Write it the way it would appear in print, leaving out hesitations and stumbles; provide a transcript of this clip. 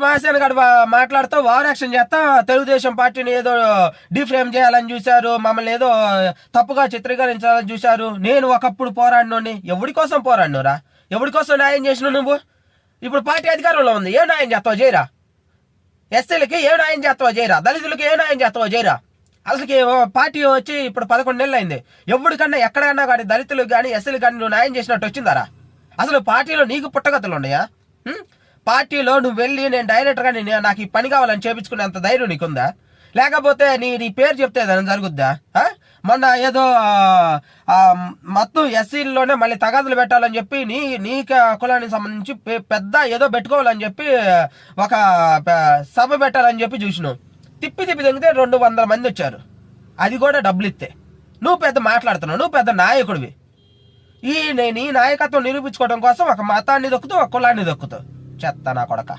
మహాసేన గారు మాట్లాడుతూ over action చేస్తా తెలుగుదేశం పార్టీని ఏదో డిఫ్రేమ్ చేయాలని చూశారు, మమ్మల్ని ఏదో తప్పుగా చిత్రీకరించాలని చూశారు. నేను ఒకప్పుడు పోరాడినోని. ఎవడి కోసం పోరాడినోరా? ఎవడి కోసం న్యాయం చేసినావు నువ్వు? ఇప్పుడు పార్టీ అధికారంలో ఉంది, ఏ న్యాయం చేస్తావో చేయరా? ఎస్సీలకి ఏ న్యాయం చేస్తావో చేయరా? దళితులకి ఏ న్యాయం చేస్తావో చేయరా? అసలుకి పార్టీ వచ్చి ఇప్పుడు 11 నెలలు అయింది. ఎవరికన్నా ఎక్కడన్నా కానీ దళితులకు కానీ ఎస్సీలకు కానీ నువ్వు న్యాయం చేసినట్టు వచ్చిందారా? అసలు పార్టీలో నీకు పుట్టగతులు ఉన్నాయా? పార్టీలో నువ్వు వెళ్ళి నేను డైరెక్టర్గా నాకు ఈ పని కావాలని చేపించుకునేంత ధైర్యం నీకుందా? లేకపోతే నీ పేరు చెప్తే ఏదైనా జరుగుద్దా? మొన్న ఏదో మొత్తం ఎస్సీల్లోనే మళ్ళీ తగాదులు పెట్టాలని చెప్పి నీ కులానికి సంబంధించి పెద్ద ఏదో పెట్టుకోవాలని చెప్పి ఒక సభ పెట్టాలని చెప్పి చూసినావు. తిప్పి తింగితే 200 మంది వచ్చారు. అది కూడా డబ్బులు ఇస్తే. నువ్వు పెద్ద మాట్లాడుతున్నావు, నువ్వు పెద్ద నాయకుడివి. నీ నాయకత్వం నిరూపించుకోవడం కోసం ఒక మతాన్ని దొక్కుతూ ఒక కులాన్ని దొక్కుతావు. చెత్త నా కొడక.